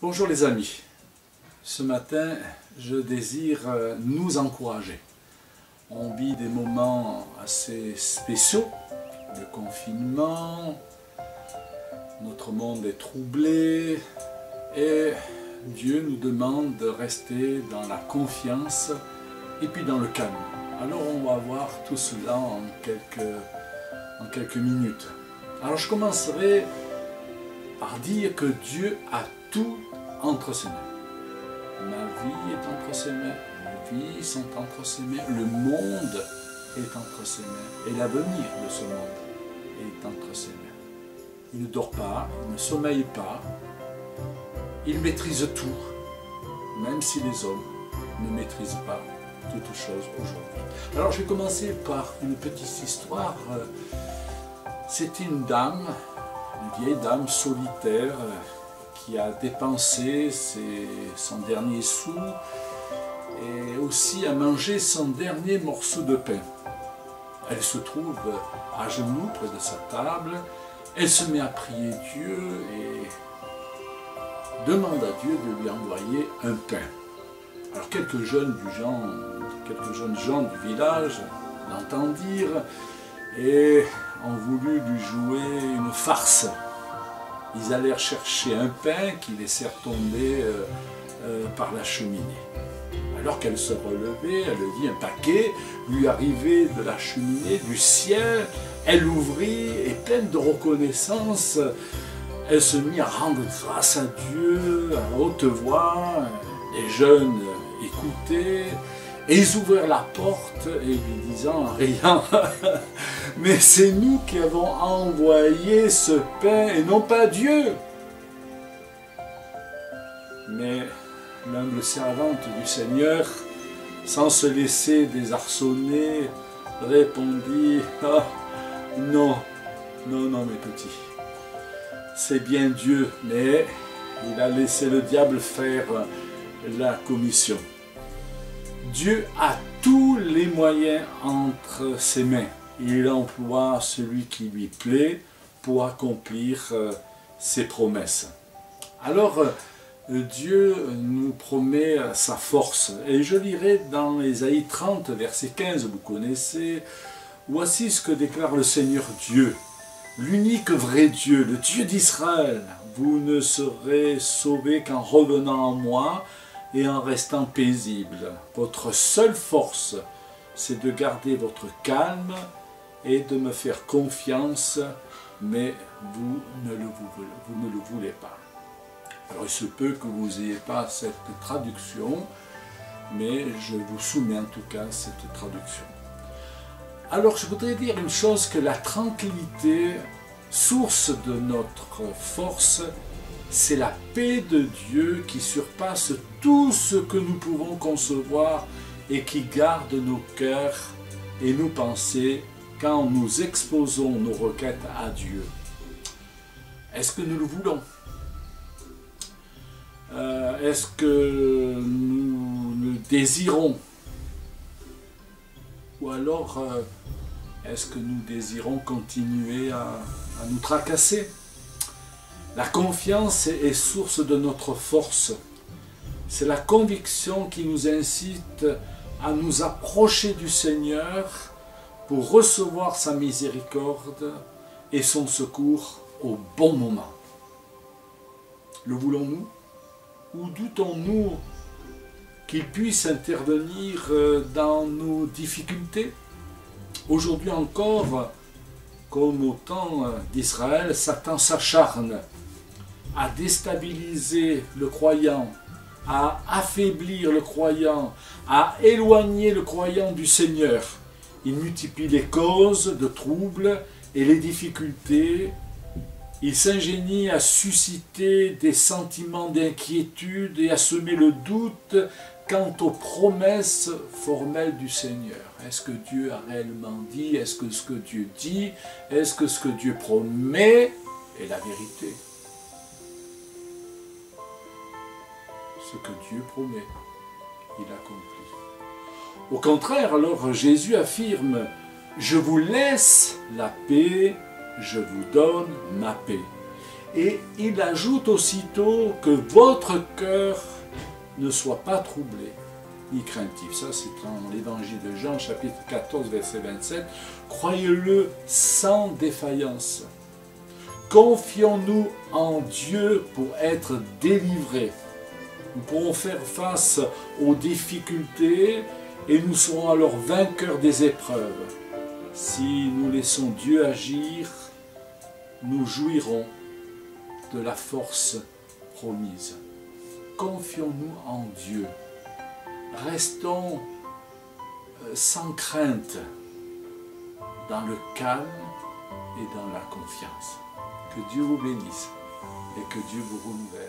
Bonjour les amis, ce matin je désire nous encourager. On vit des moments assez spéciaux, de confinement, notre monde est troublé et Dieu nous demande de rester dans la confiance et puis dans le calme. Alors on va voir tout cela en quelques minutes. Alors je commencerai par dire que Dieu a tout entre ses mains. Ma vie est entre ses mains, vos vies sont entre ses mains, le monde est entre ses mains et l'avenir de ce monde est entre ses mains. Il ne dort pas, il ne sommeille pas, il maîtrise tout, même si les hommes ne maîtrisent pas toutes choses aujourd'hui. Alors je vais commencer par une petite histoire. C'était une dame, une vieille dame solitaire qui a dépensé son dernier sou et aussi a mangé son dernier morceau de pain. Elle se trouve à genoux près de sa table, elle se met à prier Dieu et demande à Dieu de lui envoyer un pain. Alors quelques jeunes gens du village l'entendirent et ont voulu lui jouer une farce. Ils allèrent chercher un pain qu'ils laissèrent tomber par la cheminée. Alors qu'elle se relevait, elle vit un paquet lui arriver de la cheminée, du ciel. Elle l'ouvrit et pleine de reconnaissance, elle se mit à rendre grâce à Dieu à haute voix. Les jeunes écoutaient et ils ouvrirent la porte et lui disant en riant « Mais c'est nous qui avons envoyé ce pain et non pas Dieu !» Mais l'humble servante du Seigneur, sans se laisser désarçonner, répondit « Ah, non, mes petits, c'est bien Dieu, mais il a laissé le diable faire la commission. Dieu a tous les moyens entre ses mains. Il emploie celui qui lui plaît pour accomplir ses promesses. Alors, Dieu nous promet sa force. Et je lirai dans Ésaïe 30, verset 15, vous connaissez. Voici ce que déclare le Seigneur Dieu, l'unique vrai Dieu, le Dieu d'Israël. Vous ne serez sauvés qu'en revenant à moi et en restant paisible. Votre seule force, c'est de garder votre calme et de me faire confiance, mais vous ne le voulez pas. Alors il se peut que vous n'ayez pas cette traduction, mais je vous soumets en tout cas cette traduction. Alors je voudrais dire une chose, que la tranquillité, source de notre force, c'est la paix de Dieu qui surpasse tout ce que nous pouvons concevoir et qui garde nos cœurs et nos pensées quand nous exposons nos requêtes à Dieu. Est-ce que nous le voulons? Est-ce que nous le désirons? Ou alors, est-ce que nous désirons continuer à nous tracasser? La confiance est source de notre force. C'est la conviction qui nous incite à nous approcher du Seigneur pour recevoir sa miséricorde et son secours au bon moment. Le voulons-nous? Ou doutons-nous qu'il puisse intervenir dans nos difficultés? Aujourd'hui encore, comme au temps d'Israël, Satan s'acharne à déstabiliser le croyant, à affaiblir le croyant, à éloigner le croyant du Seigneur. Il multiplie les causes de troubles et les difficultés. Il s'ingénie à susciter des sentiments d'inquiétude et à semer le doute quant aux promesses formelles du Seigneur. Est-ce que Dieu a réellement dit? Est-ce que ce que Dieu dit? Est-ce que ce que Dieu promet est la vérité? Ce que Dieu promet, il accomplit. Au contraire, alors Jésus affirme « Je vous laisse la paix, je vous donne ma paix. Et il ajoute aussitôt que votre cœur ne soit pas troublé, ni craintif. Ça, c'est dans l'évangile de Jean, chapitre 14, verset 27. Croyez-le sans défaillance. Confions-nous en Dieu pour être délivrés. Nous pourrons faire face aux difficultés et nous serons alors vainqueurs des épreuves. Si nous laissons Dieu agir, nous jouirons de la force promise. Confions-nous en Dieu. Restons sans crainte, dans le calme et dans la confiance. Que Dieu vous bénisse et que Dieu vous renouvelle.